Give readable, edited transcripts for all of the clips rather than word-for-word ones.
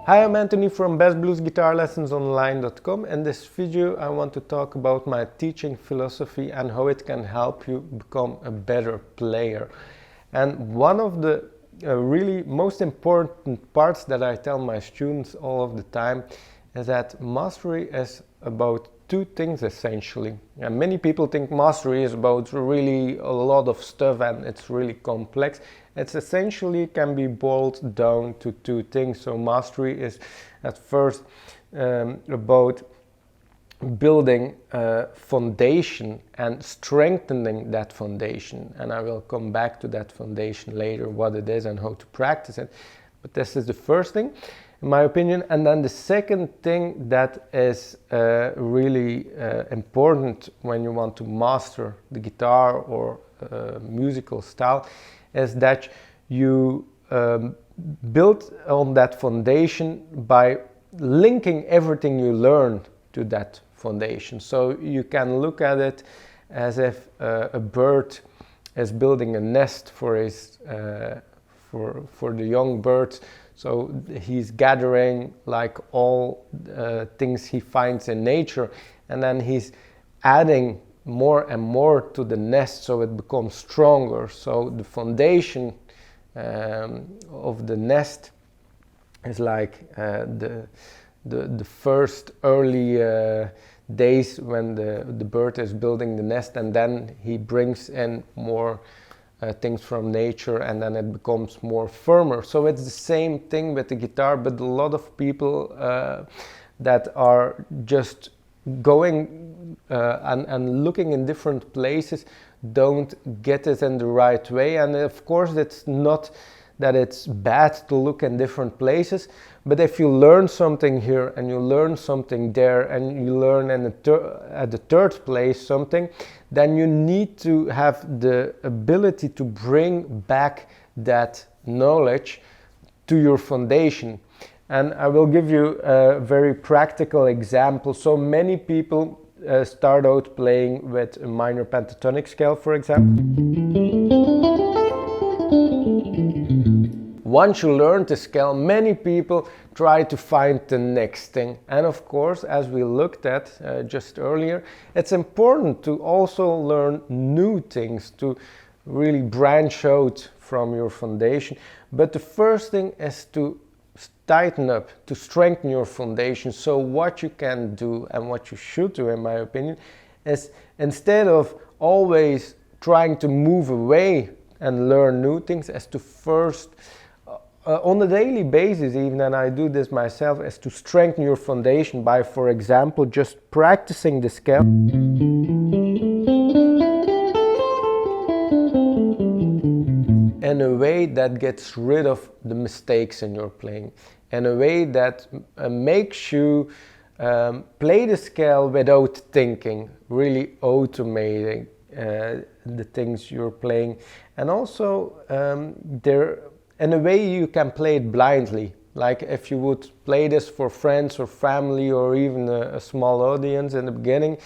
Hi, I'm Anthony from bestbluesguitarlessonsonline.com. In this video I want to talk about my teaching philosophy and how it can help you become a better player. And one of the really most important parts that I tell my students all of the time is that mastery is about two things essentially. And many people think mastery is about really a lot of stuff and it's really complex. It's essentially can be boiled down to two things. So mastery is at first about building a foundation and strengthening that foundation. And I will come back to that foundation later, what it is and how to practice it. But this is the first thing, in my opinion. And then the second thing that is really important when you want to master the guitar or musical style is that you build on that foundation by linking everything you learn to that foundation. So you can look at it as if a bird is building a nest for his for the young birds. So he's gathering like all things he finds in nature, and then he's adding more and more to the nest so it becomes stronger. So the foundation of the nest is like the first early days when the bird is building the nest, and then he brings in more things from nature, and then it becomes more firmer. So it's the same thing with the guitar, but a lot of people that are just going and looking in different places don't get it in the right way. And of course it's not that it's bad to look in different places, but if you learn something here and you learn something there and you learn at the third place something, then you need to have the ability to bring back that knowledge to your foundation. And I will give you a very practical example. So many people start out playing with a minor pentatonic scale, for example. Once you learn the scale, many people try to find the next thing. And of course, as we looked at just earlier, it's important to also learn new things, to really branch out from your foundation. But the first thing is to tighten up, to strengthen your foundation. So what you can do and what you should do, in my opinion, is instead of always trying to move away and learn new things, is to first on a daily basis, even, and I do this myself, is to strengthen your foundation by, for example, just practicing the scale in a way that gets rid of the mistakes in your playing, in a way that makes you play the scale without thinking, really automating the things you're playing. And also in a way you can play it blindly, like if you would play this for friends or family or even a small audience in the beginning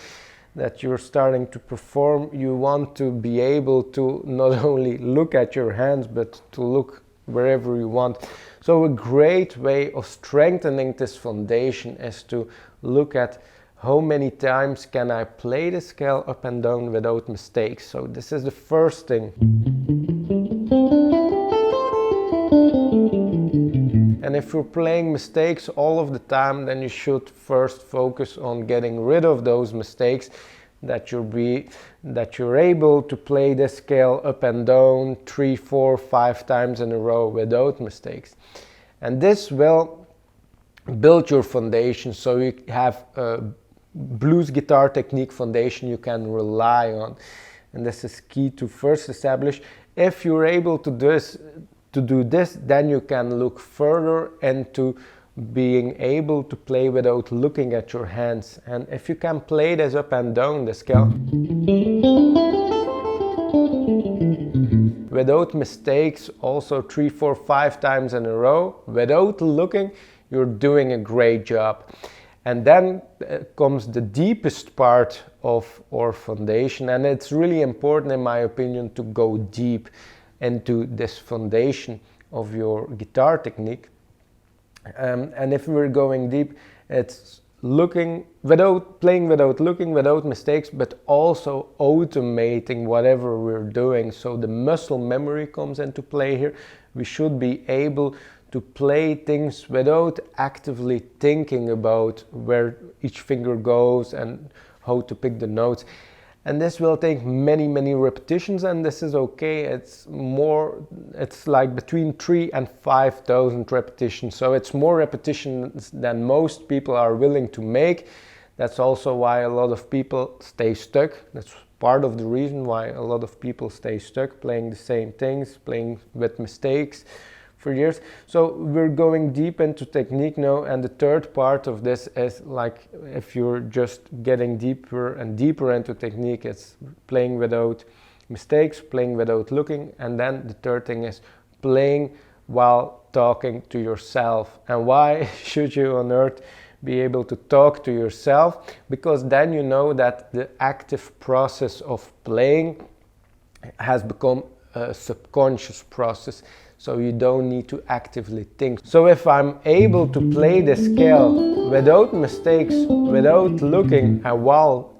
that you're starting to perform. You want to be able to not only look at your hands but to look wherever you want. So a great way of strengthening this foundation is to look at how many times can I play the scale up and down without mistakes. So this is the first thing. And if you're playing mistakes all of the time, then you should first focus on getting rid of those mistakes, that you're able to play the scale up and down 3, 4, 5 times in a row without mistakes. And this will build your foundation, so you have a blues guitar technique foundation you can rely on. And this is key to first establish. If you're able to do this, then you can look further into being able to play without looking at your hands. And if you can play this up and down the scale without mistakes, also 3, 4, 5 times in a row without looking, you're doing a great job. And then comes the deepest part of our foundation, and it's really important, in my opinion, to go deep into this foundation of your guitar technique. And if we're going deep, it's playing without looking, without mistakes, but also automating whatever we're doing. So the muscle memory comes into play here. We should be able to play things without actively thinking about where each finger goes and how to pick the notes. And this will take many repetitions, and this is okay. It's like between 3,000 and 5,000 repetitions. So it's more repetitions than most people are willing to make. That's also why a lot of people stay stuck. That's part of the reason why a lot of people stay stuck, playing the same things, playing with mistakes for years. So we're going deep into technique now, and the third part of this is like, if you're just getting deeper and deeper into technique, it's playing without mistakes, playing without looking, and then the third thing is playing while talking to yourself. And why should you on earth be able to talk to yourself? Because then you know that the active process of playing has become a subconscious process. So you don't need to actively think. So if I'm able to play the scale without mistakes, without looking, and while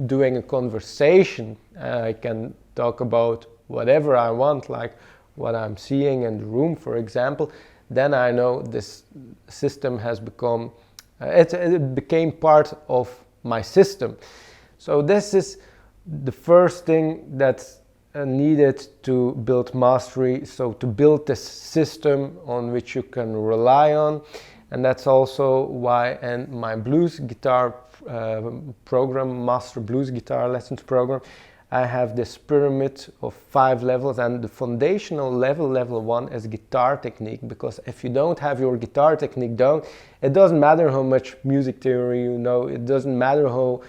doing a conversation, I can talk about whatever I want, like what I'm seeing in the room, for example, then I know this system has become, it became part of my system. So this is the first thing that's needed to build mastery, so to build this system on which you can rely on. And that's also why in my blues guitar program, Master Blues Guitar Lessons program, I have this pyramid of 5 levels, and the foundational level, level 1, is guitar technique. Because if you don't have your guitar technique down, it doesn't matter how much music theory you know, it doesn't matter how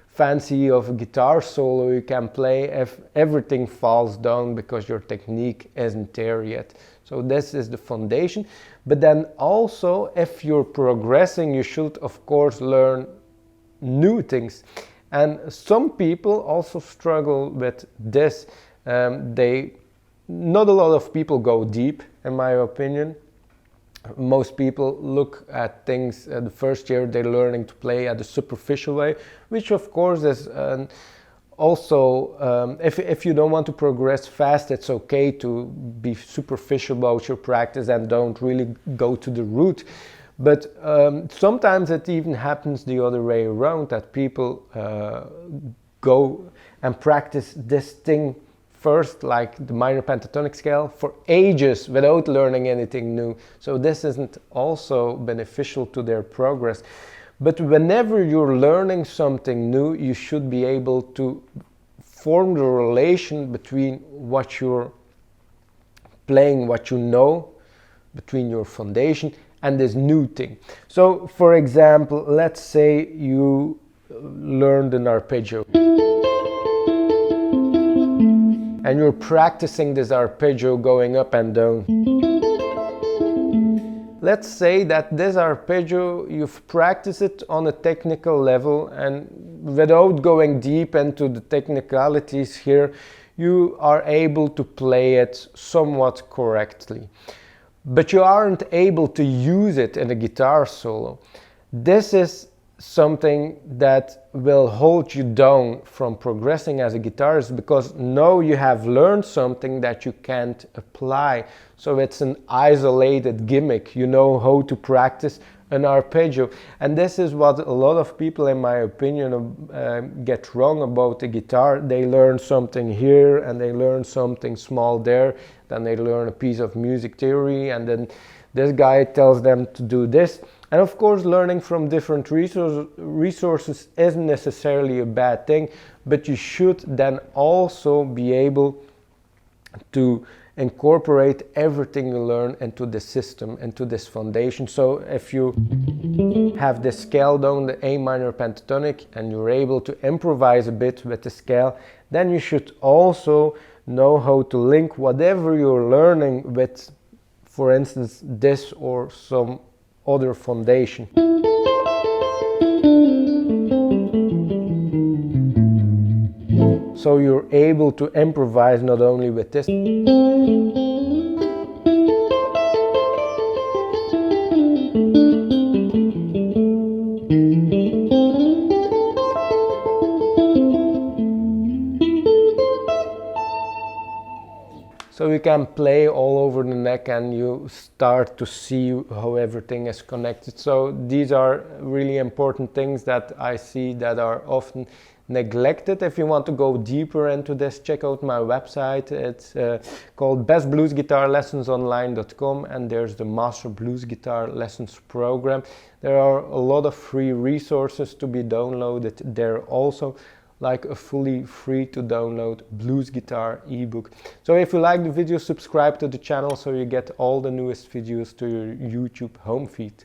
fancy of a guitar solo you can play, if everything falls down because your technique isn't there yet. So this is the foundation. But then also, if you're progressing, you should of course learn new things. And some people also struggle with this. Not a lot of people go deep, in my opinion. Most people look at things the first year they're learning to play at a superficial way, which of course is also, if you don't want to progress fast, it's okay to be superficial about your practice and don't really go to the root. But sometimes it even happens the other way around, that people go and practice this thing first, like the minor pentatonic scale, for ages without learning anything new. So this isn't also beneficial to their progress. But whenever you're learning something new, you should be able to form the relation between what you're playing, what you know, between your foundation and this new thing. So for example, let's say you learned an arpeggio, and you're practicing this arpeggio going up and down. Let's say that this arpeggio, you've practiced it on a technical level, and without going deep into the technicalities here, you are able to play it somewhat correctly. But you aren't able to use it in a guitar solo. This is something that will hold you down from progressing as a guitarist, because now you have learned something that you can't apply. So it's an isolated gimmick. You know how to practice an arpeggio, and this is what a lot of people, in my opinion, get wrong about the guitar. They learn something here and they learn something small there, then they learn a piece of music theory, and then this guy tells them to do this. And of course, learning from different resources isn't necessarily a bad thing, but you should then also be able to incorporate everything you learn into the system, into this foundation. So if you have the scale down, the A minor pentatonic, and you're able to improvise a bit with the scale, then you should also know how to link whatever you're learning with, for instance, this or some other foundation. So you're able to improvise not only with this, So you can play all over the neck and you start to see how everything is connected. So these are really important things that I see that are often neglected. If you want to go deeper into this, check out my website. It's called bestbluesguitarlessonsonline.com, and there's the Master Blues Guitar Lessons program. There are a lot of free resources to be downloaded there also, like a fully free to download blues guitar ebook. So if you like the video, subscribe to the channel so you get all the newest videos to your YouTube home feed.